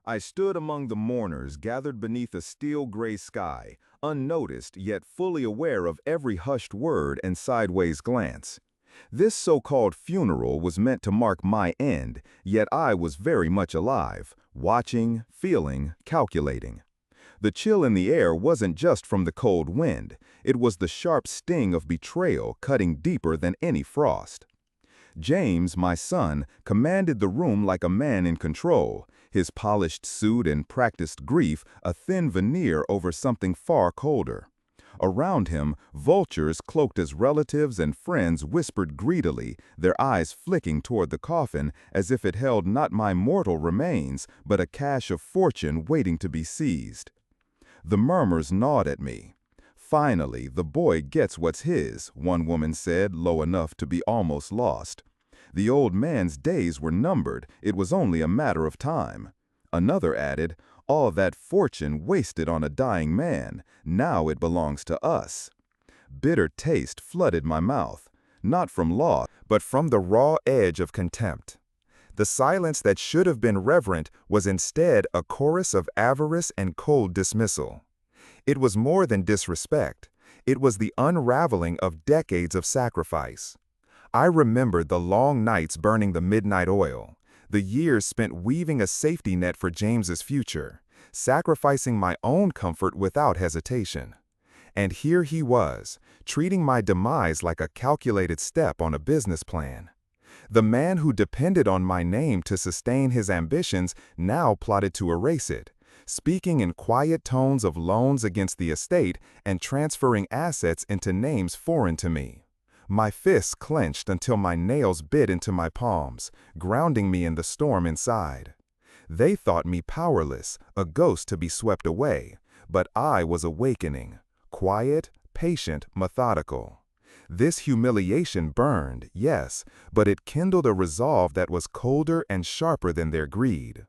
I stood among the mourners gathered beneath a steel-gray sky, unnoticed yet fully aware of every hushed word and sideways glance. This so-called funeral was meant to mark my end, yet I was very much alive, watching, feeling, calculating. The chill in the air wasn't just from the cold wind, it was the sharp sting of betrayal cutting deeper than any frost. James, my son, commanded the room like a man in control, his polished suit and practiced grief a thin veneer over something far colder. Around him, vultures cloaked as relatives and friends whispered greedily, their eyes flicking toward the coffin as if it held not my mortal remains, but a cache of fortune waiting to be seized. The murmurs gnawed at me. Finally, the boy gets what's his, one woman said, low enough to be almost lost. The old man's days were numbered, it was only a matter of time. Another added, all that fortune wasted on a dying man, now it belongs to us. Bitter taste flooded my mouth, not from loss, but from the raw edge of contempt. The silence that should have been reverent was instead a chorus of avarice and cold dismissal. It was more than disrespect. It was the unraveling of decades of sacrifice. I remembered the long nights burning the midnight oil, the years spent weaving a safety net for James's future, sacrificing my own comfort without hesitation. And here he was, treating my demise like a calculated step on a business plan. The man who depended on my name to sustain his ambitions now plotted to erase it, speaking in quiet tones of loans against the estate and transferring assets into names foreign to me. My fists clenched until my nails bit into my palms, grounding me in the storm inside. They thought me powerless, a ghost to be swept away, but I was awakening, quiet, patient, methodical. This humiliation burned, yes, but it kindled a resolve that was colder and sharper than their greed.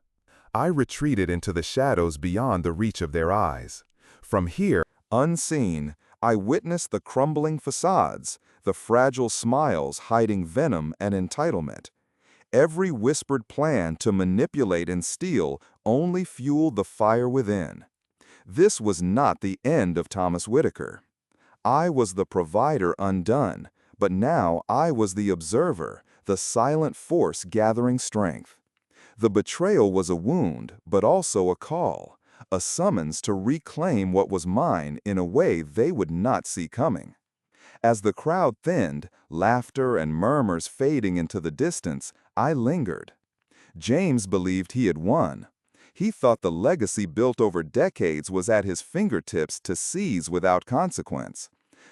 I retreated into the shadows beyond the reach of their eyes. From here, unseen, I witnessed the crumbling facades, the fragile smiles hiding venom and entitlement. Every whispered plan to manipulate and steal only fueled the fire within. This was not the end of Thomas Whitaker. I was the provider undone, but now I was the observer, the silent force gathering strength. The betrayal was a wound, but also a call, a summons to reclaim what was mine in a way they would not see coming. As the crowd thinned, laughter and murmurs fading into the distance, I lingered. James believed he had won. He thought the legacy built over decades was at his fingertips to seize without consequence.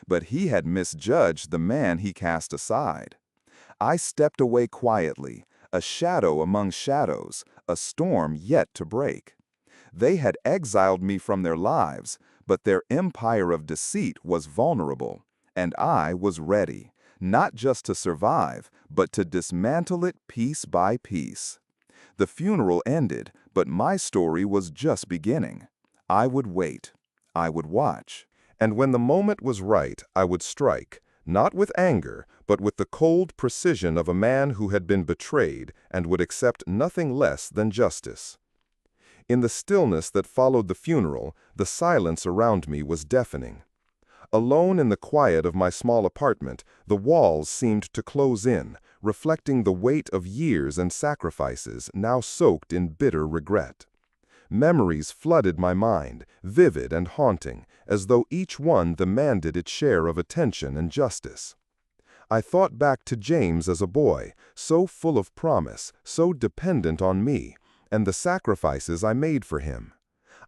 But he had misjudged the man he cast aside. I stepped away quietly, a shadow among shadows, a storm yet to break. They had exiled me from their lives, but their empire of deceit was vulnerable, and I was ready, not just to survive, but to dismantle it piece by piece. The funeral ended, but my story was just beginning. I would wait. I would watch. And when the moment was right, I would strike, not with anger, but with the cold precision of a man who had been betrayed and would accept nothing less than justice. In the stillness that followed the funeral, the silence around me was deafening. Alone in the quiet of my small apartment, the walls seemed to close in, reflecting the weight of years and sacrifices now soaked in bitter regret. Memories flooded my mind, vivid and haunting, as though each one demanded its share of attention and justice. I thought back to James as a boy, so full of promise, so dependent on me, and the sacrifices I made for him.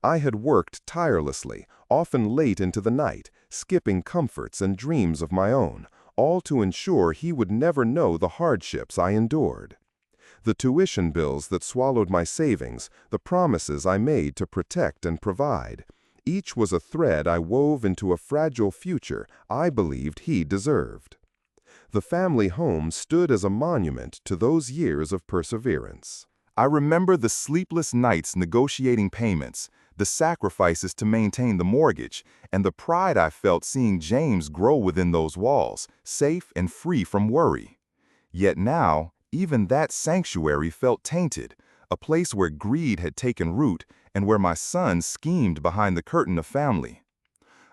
I had worked tirelessly, often late into the night, skipping comforts and dreams of my own, all to ensure he would never know the hardships I endured. The tuition bills that swallowed my savings, the promises I made to protect and provide, each was a thread I wove into a fragile future I believed he deserved. The family home stood as a monument to those years of perseverance. I remember the sleepless nights negotiating payments, the sacrifices to maintain the mortgage, and the pride I felt seeing James grow within those walls, safe and free from worry. Yet now, even that sanctuary felt tainted, a place where greed had taken root and where my son schemed behind the curtain of family.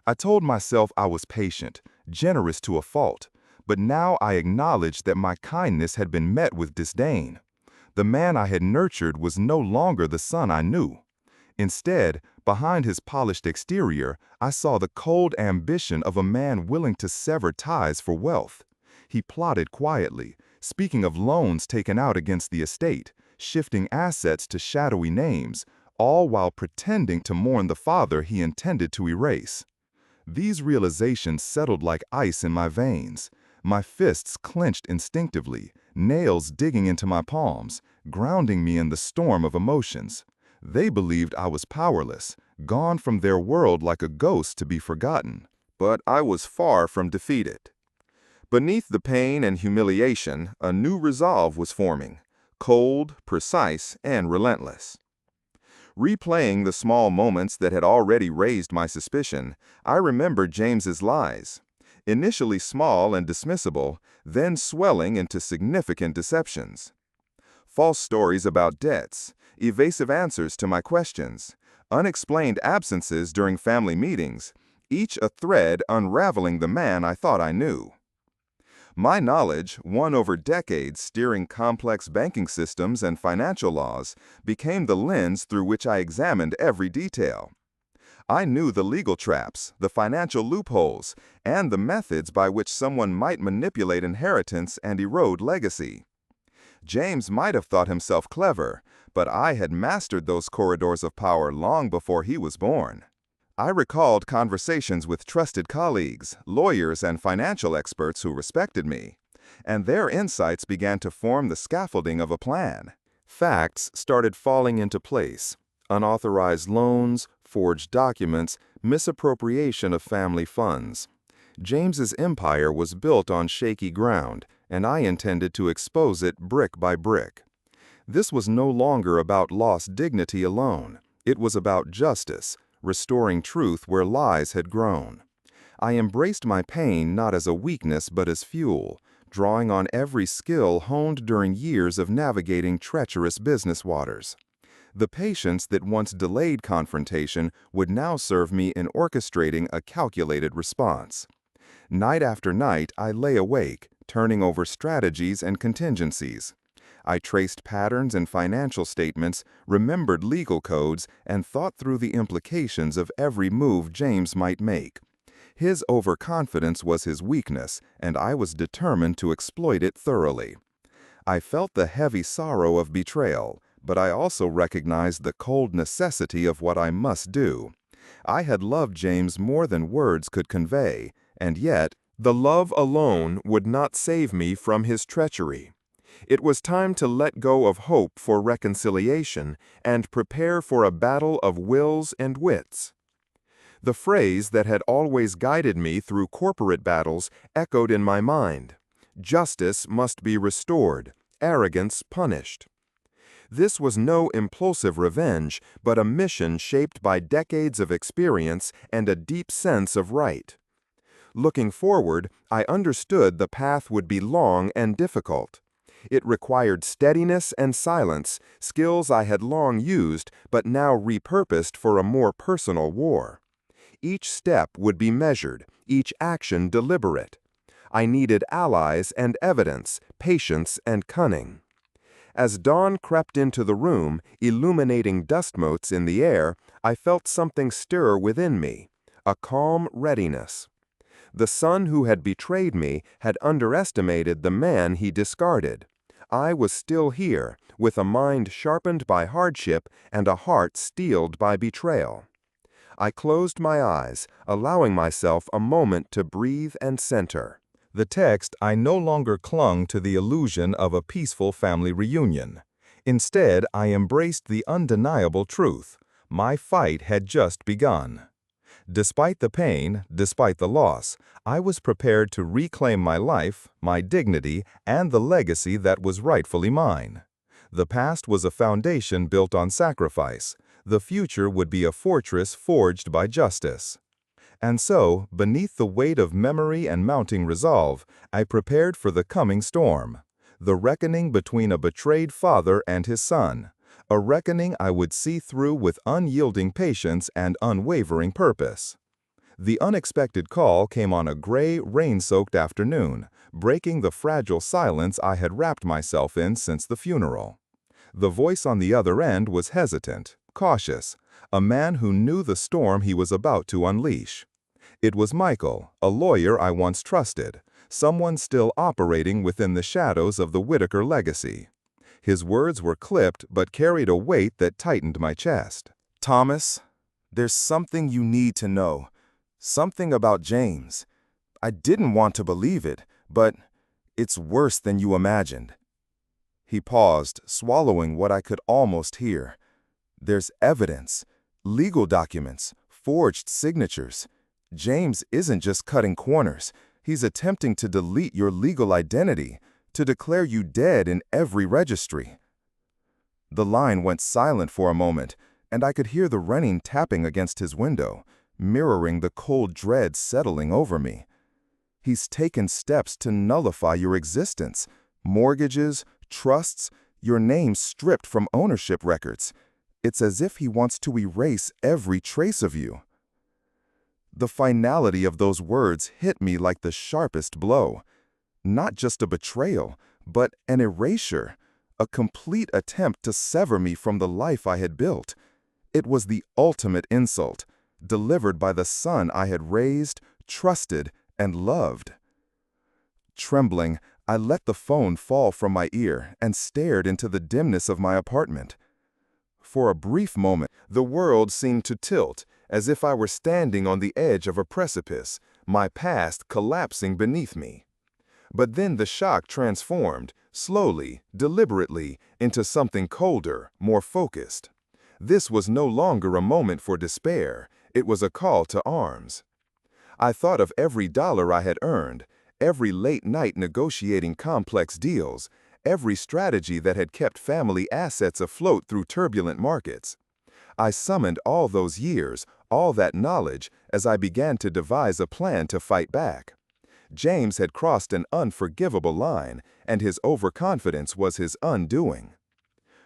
I told myself I was patient, generous to a fault, but now I acknowledged that my kindness had been met with disdain. The man I had nurtured was no longer the son I knew. Instead, behind his polished exterior, I saw the cold ambition of a man willing to sever ties for wealth. He plotted quietly, speaking of loans taken out against the estate, shifting assets to shadowy names, all while pretending to mourn the father he intended to erase. These realizations settled like ice in my veins. My fists clenched instinctively, nails digging into my palms, grounding me in the storm of emotions. They believed I was powerless, gone from their world like a ghost to be forgotten. But I was far from defeated. Beneath the pain and humiliation, a new resolve was forming, cold, precise, and relentless. Replaying the small moments that had already raised my suspicion, I remembered James's lies. Initially small and dismissible, then swelling into significant deceptions. False stories about debts, evasive answers to my questions, unexplained absences during family meetings, each a thread unraveling the man I thought I knew. My knowledge, won over decades steering complex banking systems and financial laws, became the lens through which I examined every detail. I knew the legal traps, the financial loopholes, and the methods by which someone might manipulate inheritance and erode legacy. James might have thought himself clever, but I had mastered those corridors of power long before he was born. I recalled conversations with trusted colleagues, lawyers, and financial experts who respected me, and their insights began to form the scaffolding of a plan. Facts started falling into place: unauthorized loans, forged documents, misappropriation of family funds. James's empire was built on shaky ground, and I intended to expose it brick by brick. This was no longer about lost dignity alone. It was about justice, restoring truth where lies had grown. I embraced my pain not as a weakness but as fuel, drawing on every skill honed during years of navigating treacherous business waters. The patience that once delayed confrontation would now serve me in orchestrating a calculated response. Night after night, I lay awake, turning over strategies and contingencies. I traced patterns in financial statements, remembered legal codes, and thought through the implications of every move James might make. His overconfidence was his weakness, and I was determined to exploit it thoroughly. I felt the heavy sorrow of betrayal, but I also recognized the cold necessity of what I must do. I had loved James more than words could convey, and yet, the love alone would not save me from his treachery. It was time to let go of hope for reconciliation and prepare for a battle of wills and wits. The phrase that had always guided me through corporate battles echoed in my mind: justice must be restored, arrogance punished. This was no impulsive revenge, but a mission shaped by decades of experience and a deep sense of right. Looking forward, I understood the path would be long and difficult. It required steadiness and silence, skills I had long used but now repurposed for a more personal war. Each step would be measured, each action deliberate. I needed allies and evidence, patience and cunning. As dawn crept into the room, illuminating dust motes in the air, I felt something stir within me, a calm readiness. The son who had betrayed me had underestimated the man he discarded. I was still here, with a mind sharpened by hardship and a heart steeled by betrayal. I closed my eyes, allowing myself a moment to breathe and center. The text, I no longer clung to the illusion of a peaceful family reunion. Instead, I embraced the undeniable truth: my fight had just begun. Despite the pain, despite the loss, I was prepared to reclaim my life, my dignity, and the legacy that was rightfully mine. The past was a foundation built on sacrifice. The future would be a fortress forged by justice. And so, beneath the weight of memory and mounting resolve, I prepared for the coming storm. The reckoning between a betrayed father and his son. a reckoning I would see through with unyielding patience and unwavering purpose. The unexpected call came on a gray, rain-soaked afternoon, breaking the fragile silence I had wrapped myself in since the funeral. The voice on the other end was hesitant, cautious, a man who knew the storm he was about to unleash. It was Michael, a lawyer I once trusted, someone still operating within the shadows of the Whitaker legacy. His words were clipped but carried a weight that tightened my chest. "Thomas, there's something you need to know. Something about James. I didn't want to believe it, but it's worse than you imagined." He paused, swallowing what I could almost hear. "There's evidence, legal documents, forged signatures. James isn't just cutting corners. He's attempting to delete your legal identity, to declare you dead in every registry." The line went silent for a moment, and I could hear the rain tapping against his window, mirroring the cold dread settling over me. "He's taken steps to nullify your existence. Mortgages, trusts, your name stripped from ownership records. It's as if he wants to erase every trace of you." The finality of those words hit me like the sharpest blow. Not just a betrayal, but an erasure, a complete attempt to sever me from the life I had built. It was the ultimate insult, delivered by the son I had raised, trusted, and loved. Trembling, I let the phone fall from my ear and stared into the dimness of my apartment. For a brief moment, the world seemed to tilt, as if I were standing on the edge of a precipice, my past collapsing beneath me. But then the shock transformed, slowly, deliberately, into something colder, more focused. This was no longer a moment for despair, it was a call to arms. I thought of every dollar I had earned, every late night negotiating complex deals, every strategy that had kept family assets afloat through turbulent markets. I summoned all those years, all that knowledge, as I began to devise a plan to fight back. James had crossed an unforgivable line, and his overconfidence was his undoing.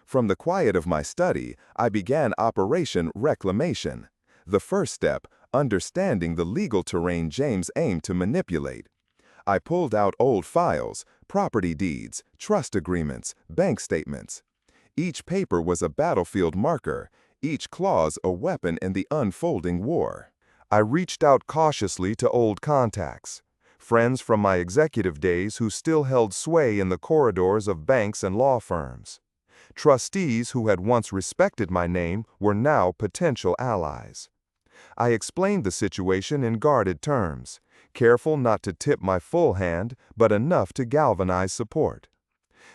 From the quiet of my study, I began Operation Reclamation. The first step, understanding the legal terrain James aimed to manipulate. I pulled out old files, property deeds, trust agreements, bank statements. Each paper was a battlefield marker, each clause a weapon in the unfolding war. I reached out cautiously to old contacts, friends from my executive days who still held sway in the corridors of banks and law firms. Trustees who had once respected my name were now potential allies. I explained the situation in guarded terms, careful not to tip my full hand, but enough to galvanize support.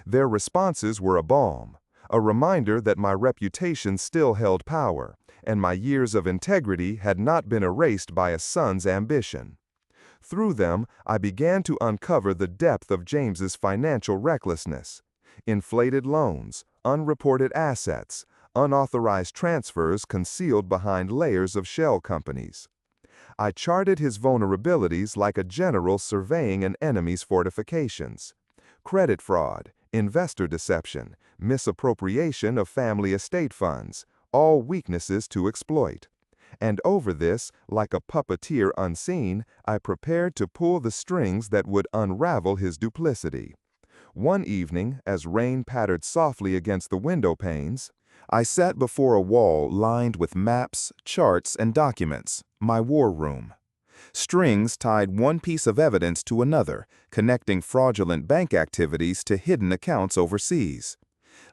Their responses were a balm, a reminder that my reputation still held power, and my years of integrity had not been erased by a son's ambition. Through them, I began to uncover the depth of James's financial recklessness. Inflated loans, unreported assets, unauthorized transfers concealed behind layers of shell companies. I charted his vulnerabilities like a general surveying an enemy's fortifications. Credit fraud, investor deception, misappropriation of family estate funds, all weaknesses to exploit. And over this, like a puppeteer unseen, I prepared to pull the strings that would unravel his duplicity. One evening, as rain pattered softly against the window panes, I sat before a wall lined with maps, charts, and documents, my war room. Strings tied one piece of evidence to another, connecting fraudulent bank activities to hidden accounts overseas.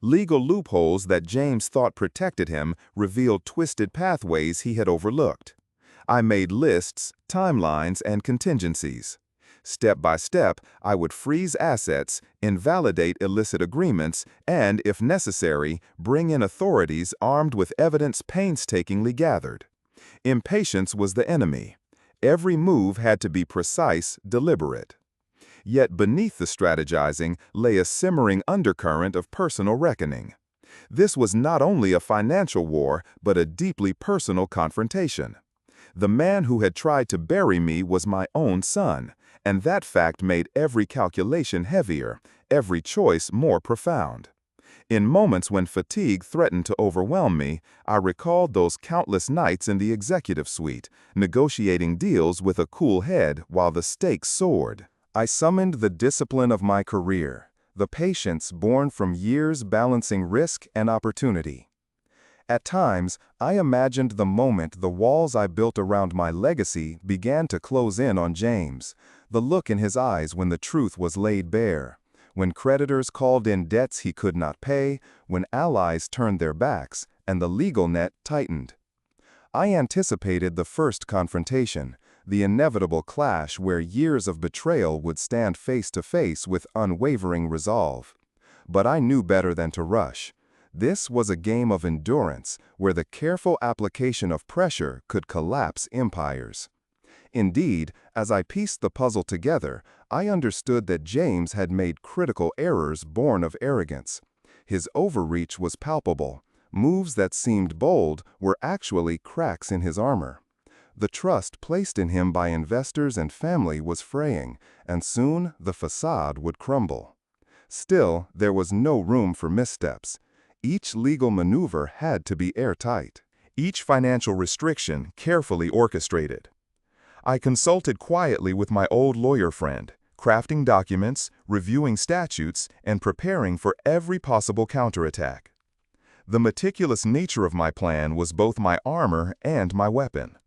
Legal loopholes that James thought protected him revealed twisted pathways he had overlooked. I made lists, timelines, and contingencies. Step by step, I would freeze assets, invalidate illicit agreements, and, if necessary, bring in authorities armed with evidence painstakingly gathered. Impatience was the enemy. Every move had to be precise, deliberate. Yet beneath the strategizing lay a simmering undercurrent of personal reckoning. This was not only a financial war, but a deeply personal confrontation. The man who had tried to bury me was my own son, and that fact made every calculation heavier, every choice more profound. In moments when fatigue threatened to overwhelm me, I recalled those countless nights in the executive suite, negotiating deals with a cool head while the stakes soared. I summoned the discipline of my career, the patience born from years balancing risk and opportunity. At times, I imagined the moment the walls I built around my legacy began to close in on James, the look in his eyes when the truth was laid bare, when creditors called in debts he could not pay, when allies turned their backs, and the legal net tightened. I anticipated the first confrontation, the inevitable clash where years of betrayal would stand face to face with unwavering resolve. But I knew better than to rush. This was a game of endurance where the careful application of pressure could collapse empires. Indeed, as I pieced the puzzle together, I understood that James had made critical errors born of arrogance. His overreach was palpable. Moves that seemed bold were actually cracks in his armor. The trust placed in him by investors and family was fraying, and soon the facade would crumble. Still, there was no room for missteps. Each legal maneuver had to be airtight, each financial restriction carefully orchestrated. I consulted quietly with my old lawyer friend, crafting documents, reviewing statutes, and preparing for every possible counterattack. The meticulous nature of my plan was both my armor and my weapon.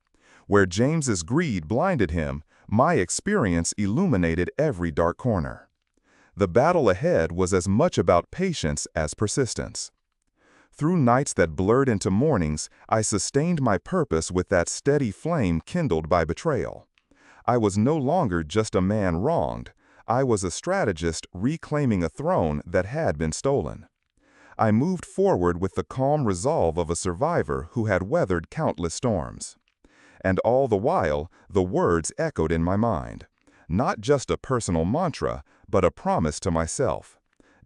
Where James's greed blinded him, my experience illuminated every dark corner. The battle ahead was as much about patience as persistence. Through nights that blurred into mornings, I sustained my purpose with that steady flame kindled by betrayal. I was no longer just a man wronged. I was a strategist reclaiming a throne that had been stolen. I moved forward with the calm resolve of a survivor who had weathered countless storms. And all the while, the words echoed in my mind. Not just a personal mantra, but a promise to myself.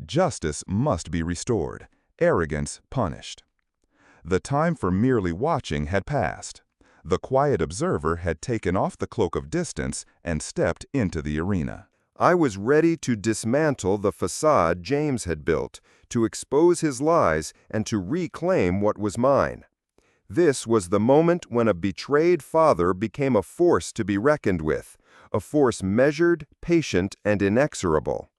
Justice must be restored. Arrogance punished. The time for merely watching had passed. The quiet observer had taken off the cloak of distance and stepped into the arena. I was ready to dismantle the facade James had built, to expose his lies, and to reclaim what was mine. This was the moment when a betrayed father became a force to be reckoned with, a force measured, patient, and inexorable.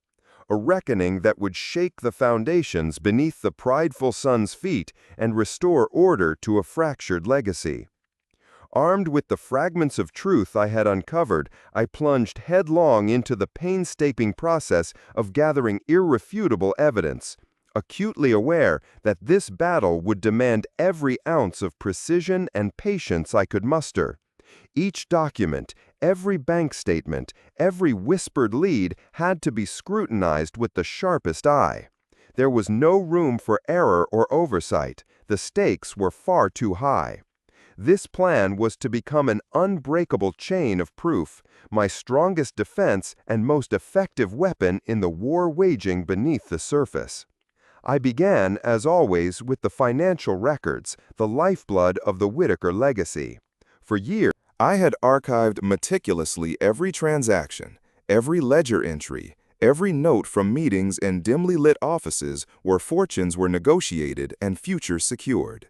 A reckoning that would shake the foundations beneath the prideful son's feet and restore order to a fractured legacy. Armed with the fragments of truth I had uncovered, I plunged headlong into the painstaking process of gathering irrefutable evidence, acutely aware that this battle would demand every ounce of precision and patience I could muster. Each document, every bank statement, every whispered lead had to be scrutinized with the sharpest eye. There was no room for error or oversight. The stakes were far too high. This plan was to become an unbreakable chain of proof, my strongest defense and most effective weapon in the war waging beneath the surface. I began, as always, with the financial records, the lifeblood of the Whitaker legacy. For years, I had archived meticulously every transaction, every ledger entry, every note from meetings in dimly lit offices where fortunes were negotiated and futures secured.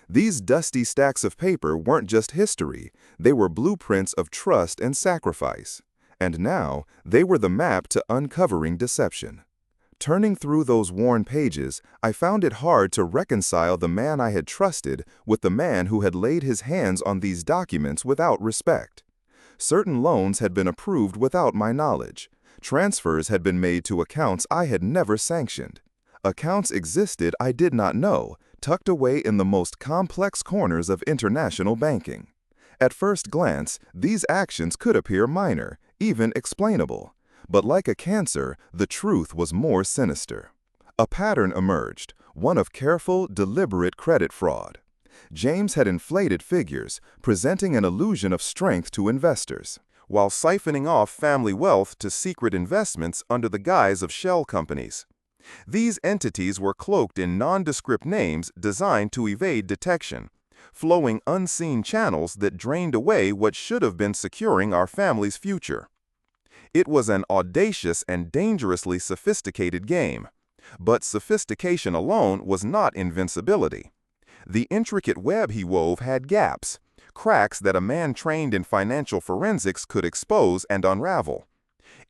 These dusty stacks of paper weren't just history, they were blueprints of trust and sacrifice. And now, they were the map to uncovering deception. Turning through those worn pages, I found it hard to reconcile the man I had trusted with the man who had laid his hands on these documents without respect. Certain loans had been approved without my knowledge. Transfers had been made to accounts I had never sanctioned. Accounts existed I did not know, tucked away in the most complex corners of international banking. At first glance, these actions could appear minor, even explainable. But like a cancer, the truth was more sinister. A pattern emerged, one of careful, deliberate credit fraud. James had inflated figures, presenting an illusion of strength to investors, while siphoning off family wealth to secret investments under the guise of shell companies. These entities were cloaked in nondescript names designed to evade detection, flowing unseen channels that drained away what should have been securing our family's future. It was an audacious and dangerously sophisticated game. But sophistication alone was not invincibility. The intricate web he wove had gaps, cracks that a man trained in financial forensics could expose and unravel.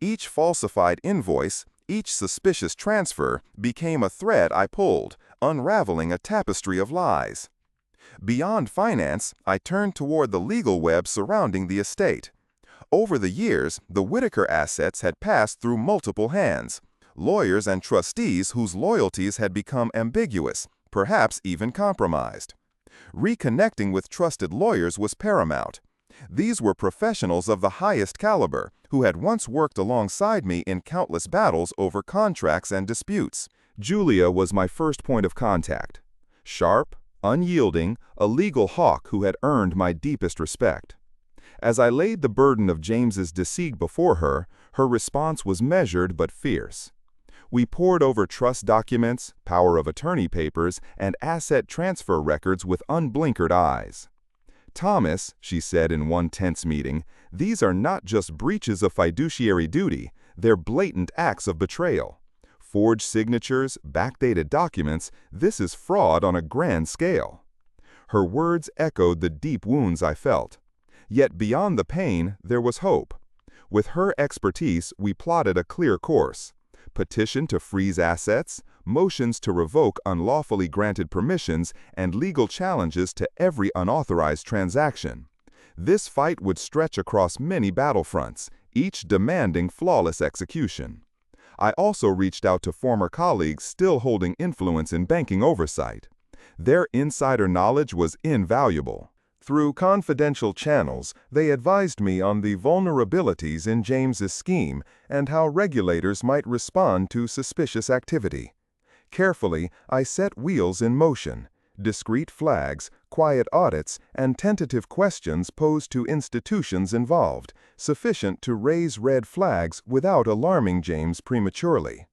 Each falsified invoice, each suspicious transfer became a thread I pulled, unraveling a tapestry of lies. Beyond finance, I turned toward the legal web surrounding the estate. Over the years, the Whitaker assets had passed through multiple hands, lawyers and trustees whose loyalties had become ambiguous, perhaps even compromised. Reconnecting with trusted lawyers was paramount. These were professionals of the highest caliber who had once worked alongside me in countless battles over contracts and disputes. Julia was my first point of contact. Sharp, unyielding, a legal hawk who had earned my deepest respect. As I laid the burden of James's deceit before her, her response was measured but fierce. We pored over trust documents, power of attorney papers, and asset transfer records with unblinkered eyes. "Thomas," she said in one tense meeting, "these are not just breaches of fiduciary duty, they're blatant acts of betrayal. Forged signatures, backdated documents, this is fraud on a grand scale." Her words echoed the deep wounds I felt. Yet beyond the pain, there was hope. With her expertise, we plotted a clear course. Petition to freeze assets, motions to revoke unlawfully granted permissions, and legal challenges to every unauthorized transaction. This fight would stretch across many battlefronts, each demanding flawless execution. I also reached out to former colleagues still holding influence in banking oversight. Their insider knowledge was invaluable. Through confidential channels, they advised me on the vulnerabilities in James's scheme and how regulators might respond to suspicious activity. Carefully, I set wheels in motion. Discreet flags, quiet audits, and tentative questions posed to institutions involved, sufficient to raise red flags without alarming James prematurely.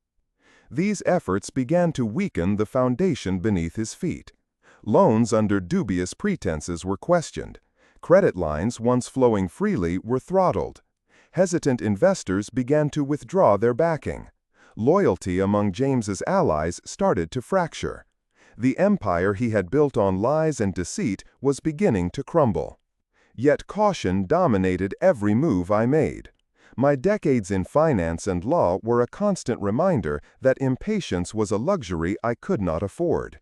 These efforts began to weaken the foundation beneath his feet. Loans under dubious pretenses were questioned. Credit lines once flowing freely were throttled. Hesitant investors began to withdraw their backing. Loyalty among James's allies started to fracture. The empire he had built on lies and deceit was beginning to crumble. Yet caution dominated every move I made. My decades in finance and law were a constant reminder that impatience was a luxury I could not afford.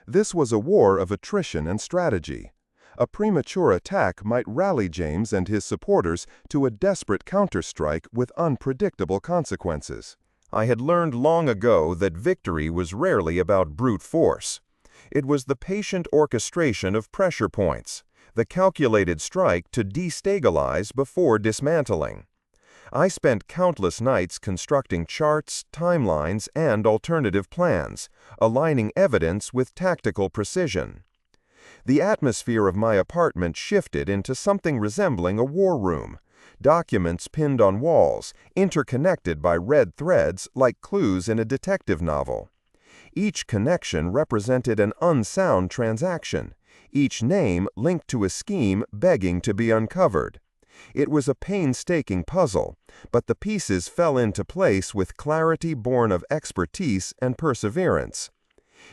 This was a war of attrition and strategy. A premature attack might rally James and his supporters to a desperate counterstrike with unpredictable consequences. I had learned long ago that victory was rarely about brute force. It was the patient orchestration of pressure points, the calculated strike to destabilize before dismantling. I spent countless nights constructing charts, timelines, and alternative plans, aligning evidence with tactical precision. The atmosphere of my apartment shifted into something resembling a war room. Documents pinned on walls, interconnected by red threads like clues in a detective novel. Each connection represented an unsound transaction, each name linked to a scheme begging to be uncovered. It was a painstaking puzzle, but the pieces fell into place with clarity born of expertise and perseverance.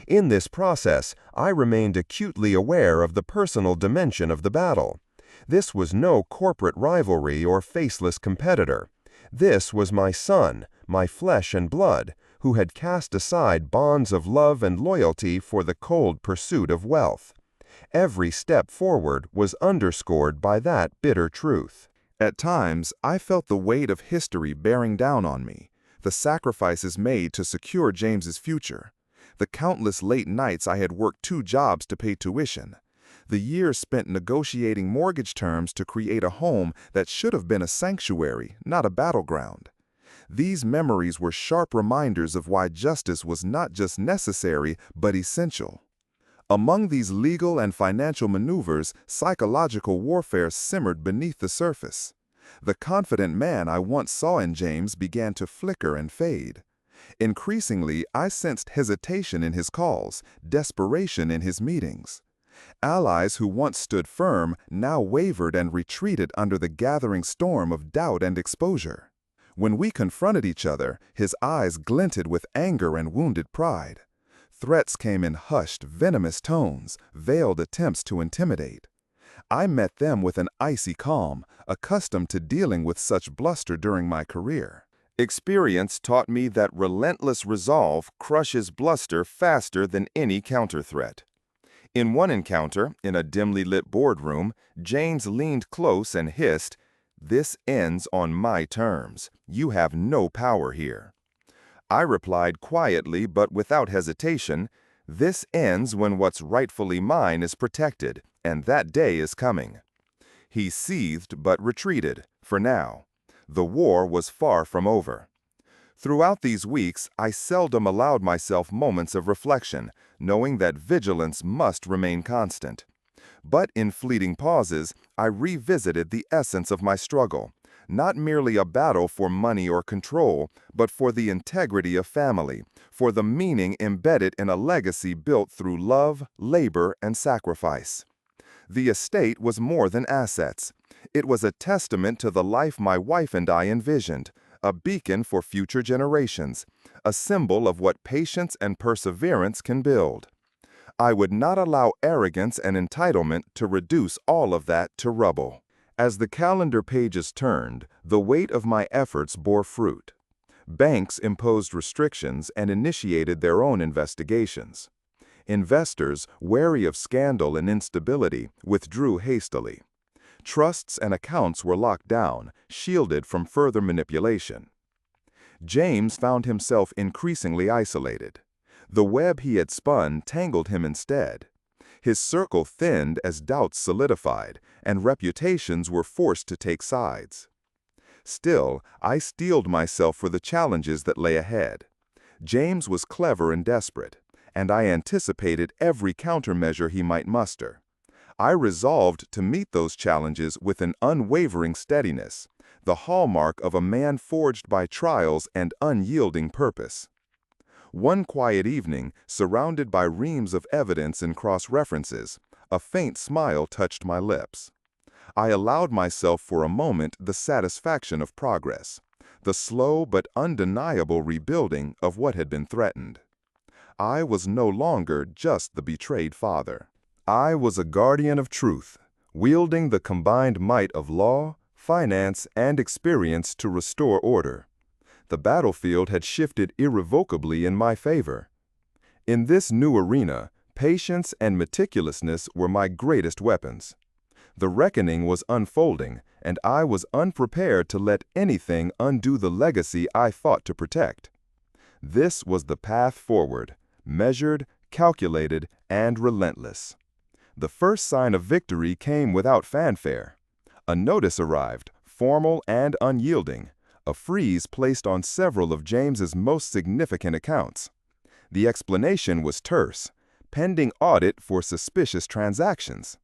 In this process, I remained acutely aware of the personal dimension of the battle. This was no corporate rivalry or faceless competitor. This was my son, my flesh and blood, who had cast aside bonds of love and loyalty for the cold pursuit of wealth. Every step forward was underscored by that bitter truth. At times, I felt the weight of history bearing down on me, the sacrifices made to secure James's future, the countless late nights I had worked 2 jobs to pay tuition, the years spent negotiating mortgage terms to create a home that should have been a sanctuary, not a battleground. These memories were sharp reminders of why justice was not just necessary, but essential. Among these legal and financial maneuvers, psychological warfare simmered beneath the surface. The confident man I once saw in James began to flicker and fade. Increasingly, I sensed hesitation in his calls, desperation in his meetings. Allies who once stood firm now wavered and retreated under the gathering storm of doubt and exposure. When we confronted each other, his eyes glinted with anger and wounded pride. Threats came in hushed, venomous tones, veiled attempts to intimidate. I met them with an icy calm, accustomed to dealing with such bluster during my career. Experience taught me that relentless resolve crushes bluster faster than any counter-threat. In one encounter, in a dimly lit boardroom, James leaned close and hissed, "This ends on my terms. You have no power here." I replied quietly but without hesitation, "This ends when what's rightfully mine is protected, and that day is coming." He seethed but retreated, for now. The war was far from over. Throughout these weeks, I seldom allowed myself moments of reflection, knowing that vigilance must remain constant. But in fleeting pauses, I revisited the essence of my struggle, not merely a battle for money or control, but for the integrity of family, for the meaning embedded in a legacy built through love, labor, and sacrifice. The estate was more than assets. It was a testament to the life my wife and I envisioned, a beacon for future generations, a symbol of what patience and perseverance can build. I would not allow arrogance and entitlement to reduce all of that to rubble. As the calendar pages turned, the weight of my efforts bore fruit. Banks imposed restrictions and initiated their own investigations. Investors, wary of scandal and instability, withdrew hastily. Trusts and accounts were locked down, shielded from further manipulation. James found himself increasingly isolated. The web he had spun tangled him instead. His circle thinned as doubts solidified, and reputations were forced to take sides. Still, I steeled myself for the challenges that lay ahead. James was clever and desperate, and I anticipated every countermeasure he might muster. I resolved to meet those challenges with an unwavering steadiness, the hallmark of a man forged by trials and unyielding purpose. One quiet evening, surrounded by reams of evidence and cross-references, a faint smile touched my lips. I allowed myself for a moment the satisfaction of progress, the slow but undeniable rebuilding of what had been threatened. I was no longer just the betrayed father. I was a guardian of truth, wielding the combined might of law, finance, and experience to restore order. The battlefield had shifted irrevocably in my favor. In this new arena, patience and meticulousness were my greatest weapons. The reckoning was unfolding, and I was unprepared to let anything undo the legacy I fought to protect. This was the path forward, measured, calculated, and relentless. The first sign of victory came without fanfare. A notice arrived, formal and unyielding, a freeze placed on several of James's most significant accounts. The explanation was terse, pending audit for suspicious transactions.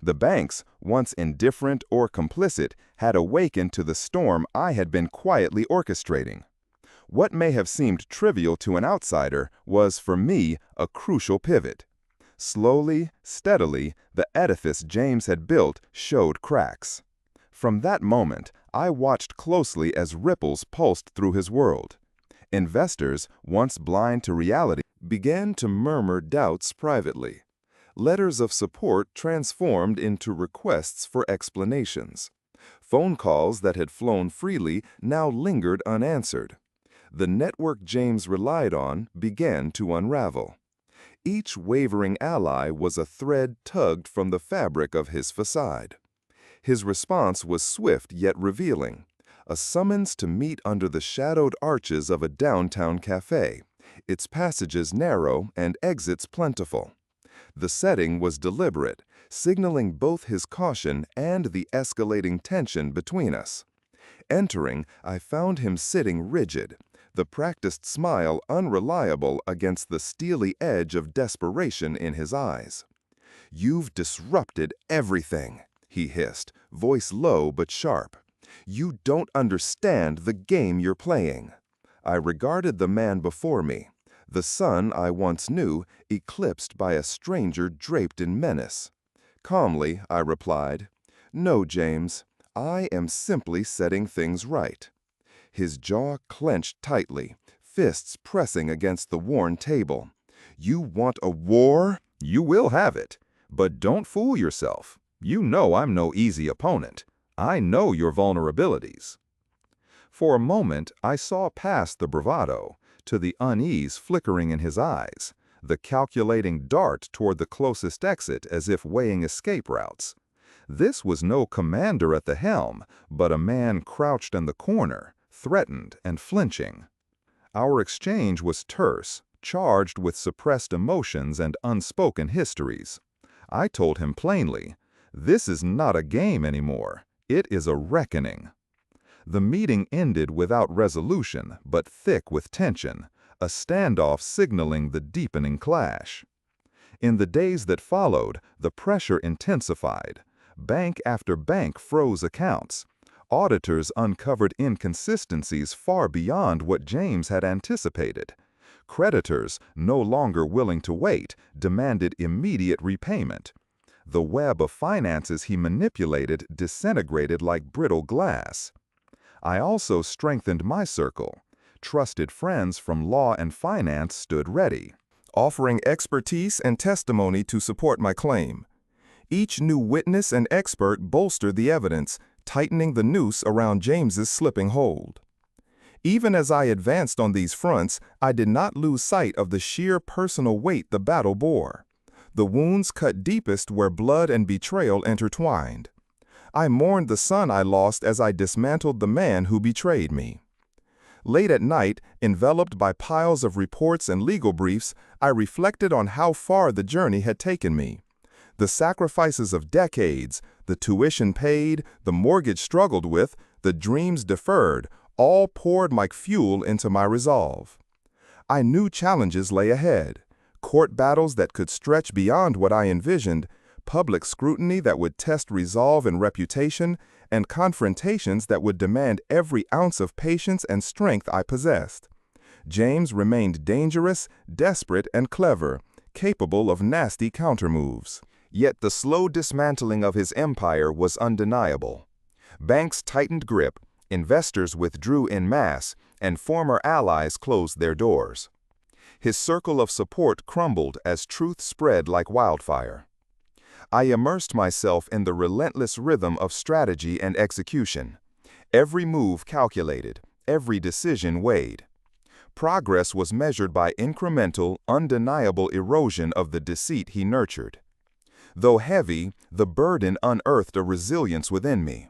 The banks, once indifferent or complicit, had awakened to the storm I had been quietly orchestrating. What may have seemed trivial to an outsider was, for me, a crucial pivot. Slowly, steadily, the edifice James had built showed cracks. From that moment, I watched closely as ripples pulsed through his world. Investors, once blind to reality, began to murmur doubts privately. Letters of support transformed into requests for explanations. Phone calls that had flown freely now lingered unanswered. The network James relied on began to unravel. Each wavering ally was a thread tugged from the fabric of his facade. His response was swift yet revealing, a summons to meet under the shadowed arches of a downtown cafe, its passages narrow and exits plentiful. The setting was deliberate, signaling both his caution and the escalating tension between us. Entering, I found him sitting rigid, the practiced smile unreliable against the steely edge of desperation in his eyes. "You've disrupted everything," he hissed, voice low but sharp. "You don't understand the game you're playing." I regarded the man before me, the son I once knew, eclipsed by a stranger draped in menace. Calmly, I replied, "No, James, I am simply setting things right." His jaw clenched tightly, fists pressing against the worn table. "You want a war?" You will have it, but don't fool yourself. You know I'm no easy opponent. I know your vulnerabilities. For a moment, I saw past the bravado to the unease flickering in his eyes, the calculating dart toward the closest exit as if weighing escape routes. This was no commander at the helm, but a man crouched in the corner, threatened and flinching. Our exchange was terse, charged with suppressed emotions and unspoken histories. I told him plainly, "This is not a game anymore. It is a reckoning." The meeting ended without resolution, but thick with tension, a standoff signaling the deepening clash. In the days that followed, the pressure intensified. Bank after bank froze accounts. Auditors uncovered inconsistencies far beyond what James had anticipated. Creditors, no longer willing to wait, demanded immediate repayment. The web of finances he manipulated disintegrated like brittle glass. I also strengthened my circle. Trusted friends from law and finance stood ready, offering expertise and testimony to support my claim. Each new witness and expert bolstered the evidence, tightening the noose around James's slipping hold. Even as I advanced on these fronts, I did not lose sight of the sheer personal weight the battle bore. The wounds cut deepest where blood and betrayal intertwined. I mourned the son I lost as I dismantled the man who betrayed me. Late at night, enveloped by piles of reports and legal briefs, I reflected on how far the journey had taken me. The sacrifices of decades, the tuition paid, the mortgage struggled with, the dreams deferred, all poured like fuel into my resolve. I knew challenges lay ahead, court battles that could stretch beyond what I envisioned, public scrutiny that would test resolve and reputation, and confrontations that would demand every ounce of patience and strength I possessed. James remained dangerous, desperate, and clever, capable of nasty countermoves. Yet the slow dismantling of his empire was undeniable. Banks tightened grip, investors withdrew en masse, and former allies closed their doors. His circle of support crumbled as truth spread like wildfire. I immersed myself in the relentless rhythm of strategy and execution. Every move calculated, every decision weighed. Progress was measured by incremental, undeniable erosion of the deceit he nurtured. Though heavy, the burden unearthed a resilience within me.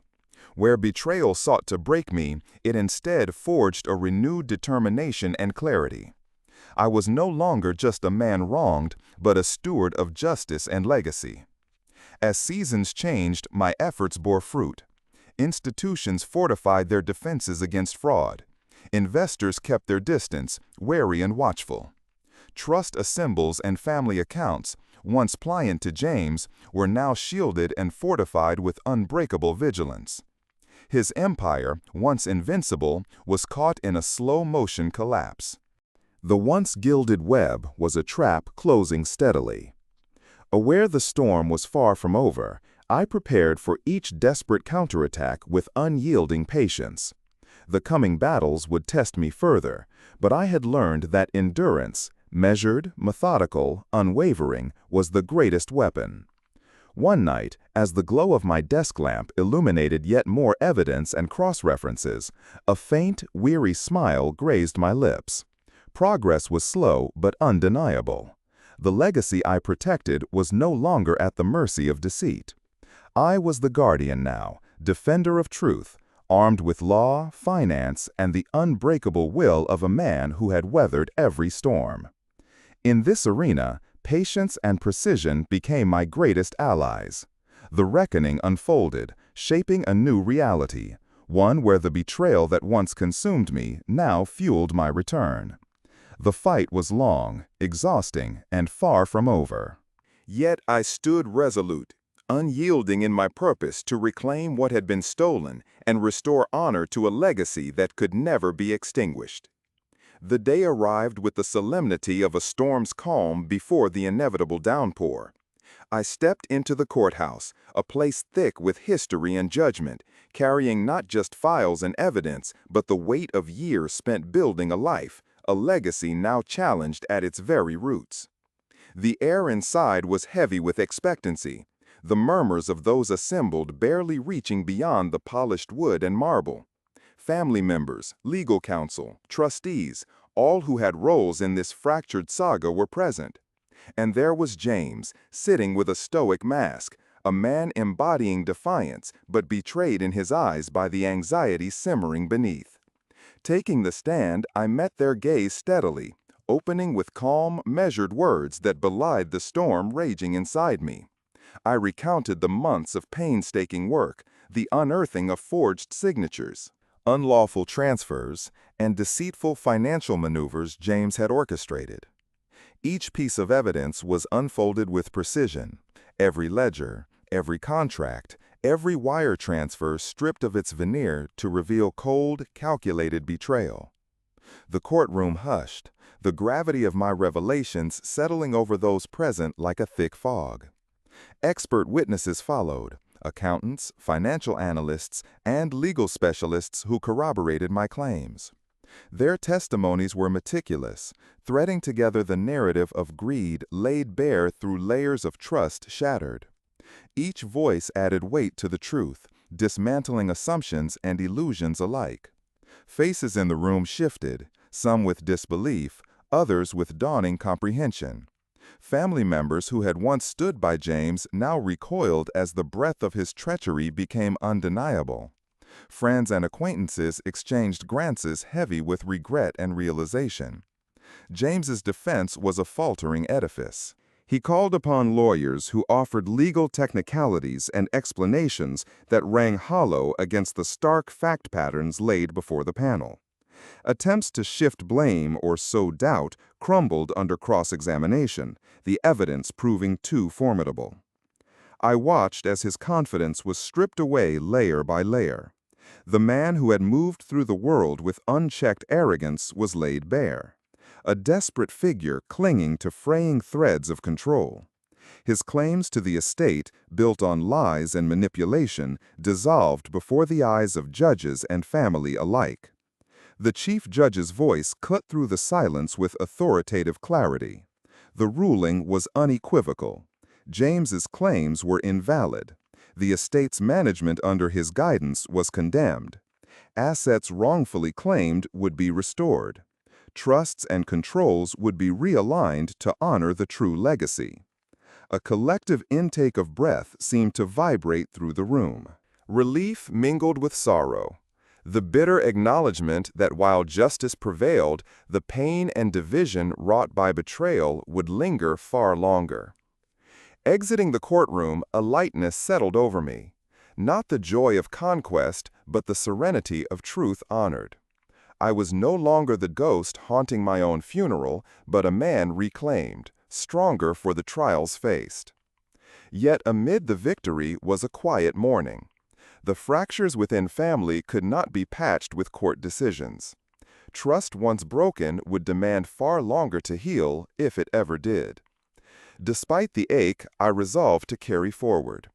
Where betrayal sought to break me, it instead forged a renewed determination and clarity. I was no longer just a man wronged, but a steward of justice and legacy. As seasons changed, my efforts bore fruit. Institutions fortified their defenses against fraud. Investors kept their distance, wary and watchful. Trust assembles and family accounts, once pliant to James, were now shielded and fortified with unbreakable vigilance. His empire, once invincible, was caught in a slow-motion collapse. The once gilded web was a trap closing steadily. Aware the storm was far from over, I prepared for each desperate counterattack with unyielding patience. The coming battles would test me further, but I had learned that endurance, measured, methodical, unwavering, was the greatest weapon. One night, as the glow of my desk lamp illuminated yet more evidence and cross-references, a faint, weary smile grazed my lips. Progress was slow but undeniable. The legacy I protected was no longer at the mercy of deceit. I was the guardian now, defender of truth, armed with law, finance, and the unbreakable will of a man who had weathered every storm. In this arena, patience and precision became my greatest allies. The reckoning unfolded, shaping a new reality, one where the betrayal that once consumed me now fueled my return. The fight was long, exhausting, and far from over. Yet I stood resolute, unyielding in my purpose to reclaim what had been stolen and restore honor to a legacy that could never be extinguished. The day arrived with the solemnity of a storm's calm before the inevitable downpour. I stepped into the courthouse, a place thick with history and judgment, carrying not just files and evidence, but the weight of years spent building a life, a legacy now challenged at its very roots. The air inside was heavy with expectancy, the murmurs of those assembled barely reaching beyond the polished wood and marble. Family members, legal counsel, trustees, all who had roles in this fractured saga were present. And there was James, sitting with a stoic mask, a man embodying defiance, but betrayed in his eyes by the anxiety simmering beneath. Taking the stand, I met their gaze steadily, opening with calm, measured words that belied the storm raging inside me. I recounted the months of painstaking work, the unearthing of forged signatures, unlawful transfers, and deceitful financial maneuvers James had orchestrated. Each piece of evidence was unfolded with precision, every ledger, every contract, every wire transfer stripped of its veneer to reveal cold, calculated betrayal. The courtroom hushed, the gravity of my revelations settling over those present like a thick fog. Expert witnesses followed, accountants, financial analysts, and legal specialists who corroborated my claims. Their testimonies were meticulous, threading together the narrative of greed laid bare through layers of trust shattered. Each voice added weight to the truth, dismantling assumptions and illusions alike. Faces in the room shifted, some with disbelief, others with dawning comprehension. Family members who had once stood by James now recoiled as the breadth of his treachery became undeniable. Friends and acquaintances exchanged glances heavy with regret and realization. James's defense was a faltering edifice. He called upon lawyers who offered legal technicalities and explanations that rang hollow against the stark fact patterns laid before the panel. Attempts to shift blame or sow doubt crumbled under cross-examination, the evidence proving too formidable. I watched as his confidence was stripped away layer by layer. The man who had moved through the world with unchecked arrogance was laid bare, a desperate figure clinging to fraying threads of control. His claims to the estate, built on lies and manipulation, dissolved before the eyes of judges and family alike. The chief judge's voice cut through the silence with authoritative clarity. The ruling was unequivocal. James's claims were invalid. The estate's management under his guidance was condemned. Assets wrongfully claimed would be restored. Trusts and controls would be realigned to honor the true legacy. A collective intake of breath seemed to vibrate through the room. Relief mingled with sorrow. The bitter acknowledgement that while justice prevailed, the pain and division wrought by betrayal would linger far longer. Exiting the courtroom, a lightness settled over me. Not the joy of conquest, but the serenity of truth honored. I was no longer the ghost haunting my own funeral, but a man reclaimed, stronger for the trials faced. Yet amid the victory was a quiet mourning. The fractures within family could not be patched with court decisions. Trust once broken would demand far longer to heal, if it ever did. Despite the ache, I resolved to carry forward.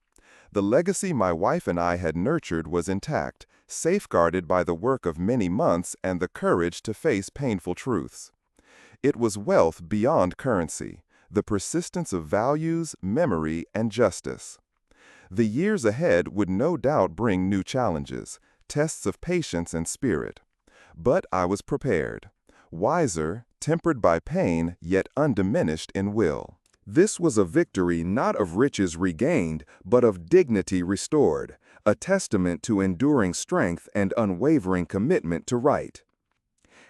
The legacy my wife and I had nurtured was intact, safeguarded by the work of many months and the courage to face painful truths. It was wealth beyond currency, the persistence of values, memory, and justice. The years ahead would no doubt bring new challenges, tests of patience and spirit. But I was prepared, wiser, tempered by pain, yet undiminished in will. This was a victory not of riches regained, but of dignity restored, a testament to enduring strength and unwavering commitment to right.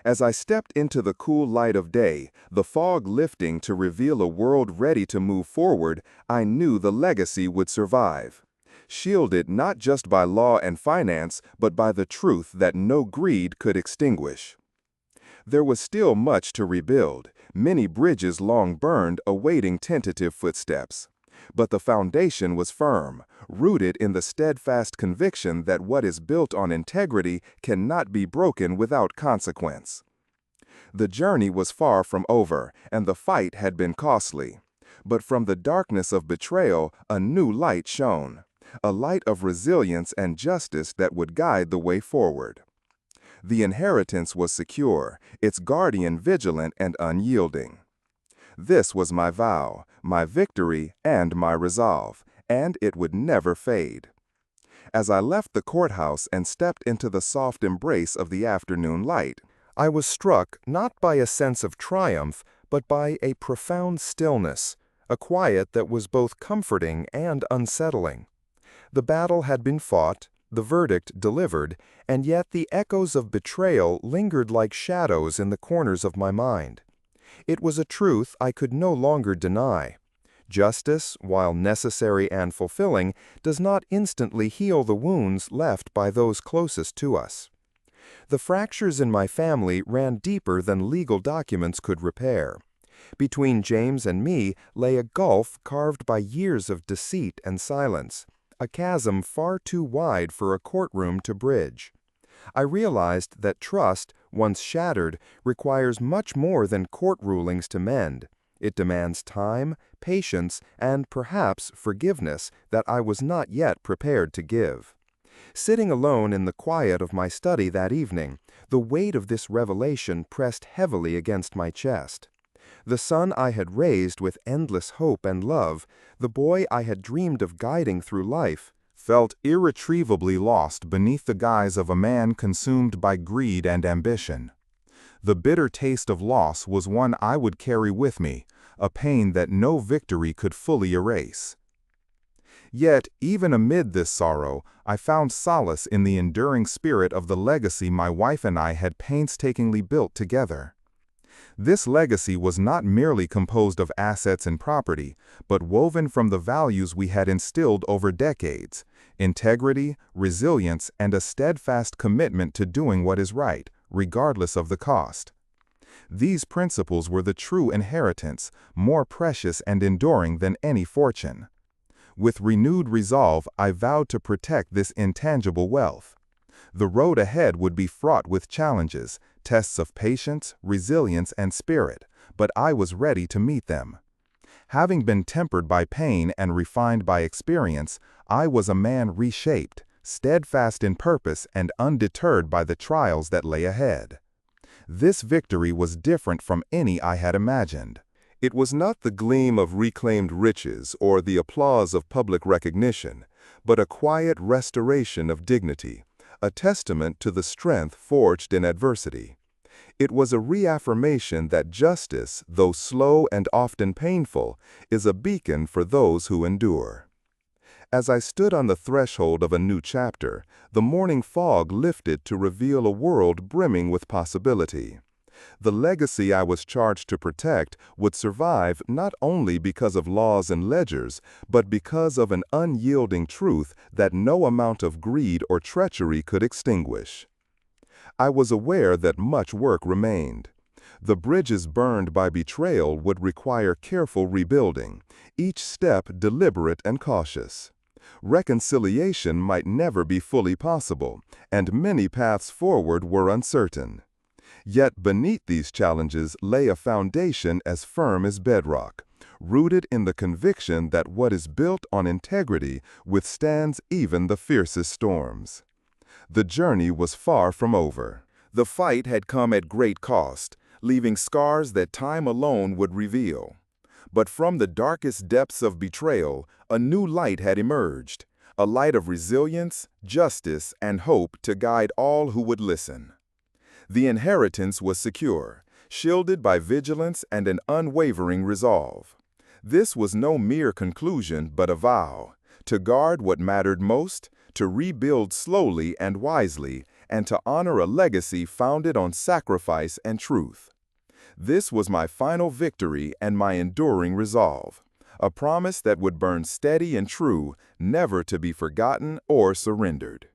As I stepped into the cool light of day, the fog lifting to reveal a world ready to move forward, I knew the legacy would survive. Shielded not just by law and finance, but by the truth that no greed could extinguish. There was still much to rebuild, many bridges long burned awaiting tentative footsteps. But the foundation was firm, rooted in the steadfast conviction that what is built on integrity cannot be broken without consequence. The journey was far from over, and the fight had been costly. But from the darkness of betrayal, a new light shone, a light of resilience and justice that would guide the way forward. The inheritance was secure, its guardian vigilant and unyielding. This was my vow, my victory, and my resolve, and it would never fade. As I left the courthouse and stepped into the soft embrace of the afternoon light, I was struck not by a sense of triumph, but by a profound stillness, a quiet that was both comforting and unsettling. The battle had been fought, the verdict delivered, and yet the echoes of betrayal lingered like shadows in the corners of my mind. It was a truth I could no longer deny. Justice, while necessary and fulfilling, does not instantly heal the wounds left by those closest to us. The fractures in my family ran deeper than legal documents could repair. Between James and me lay a gulf carved by years of deceit and silence, a chasm far too wide for a courtroom to bridge. I realized that trust, once shattered, requires much more than court rulings to mend. It demands time, patience, and perhaps forgiveness that I was not yet prepared to give. Sitting alone in the quiet of my study that evening, the weight of this revelation pressed heavily against my chest. The son I had raised with endless hope and love, the boy I had dreamed of guiding through life, felt irretrievably lost beneath the guise of a man consumed by greed and ambition. The bitter taste of loss was one I would carry with me, a pain that no victory could fully erase. Yet, even amid this sorrow, I found solace in the enduring spirit of the legacy my wife and I had painstakingly built together. This legacy was not merely composed of assets and property, but woven from the values we had instilled over decades: integrity, resilience, and a steadfast commitment to doing what is right, regardless of the cost. These principles were the true inheritance, more precious and enduring than any fortune. With renewed resolve, I vowed to protect this intangible wealth. The road ahead would be fraught with challenges, tests of patience, resilience, and spirit, but I was ready to meet them. Having been tempered by pain and refined by experience, I was a man reshaped, steadfast in purpose and undeterred by the trials that lay ahead. This victory was different from any I had imagined. It was not the gleam of reclaimed riches or the applause of public recognition, but a quiet restoration of dignity, a testament to the strength forged in adversity. It was a reaffirmation that justice, though slow and often painful, is a beacon for those who endure. As I stood on the threshold of a new chapter, the morning fog lifted to reveal a world brimming with possibility. The legacy I was charged to protect would survive not only because of laws and ledgers, but because of an unyielding truth that no amount of greed or treachery could extinguish. I was aware that much work remained. The bridges burned by betrayal would require careful rebuilding, each step deliberate and cautious. Reconciliation might never be fully possible, and many paths forward were uncertain. Yet beneath these challenges lay a foundation as firm as bedrock, rooted in the conviction that what is built on integrity withstands even the fiercest storms. The journey was far from over. The fight had come at great cost, leaving scars that time alone would reveal. But from the darkest depths of betrayal, a new light had emerged, a light of resilience, justice, and hope to guide all who would listen. The inheritance was secure, shielded by vigilance and an unwavering resolve. This was no mere conclusion, but a vow, to guard what mattered most, to rebuild slowly and wisely, and to honor a legacy founded on sacrifice and truth. This was my final victory and my enduring resolve, a promise that would burn steady and true, never to be forgotten or surrendered.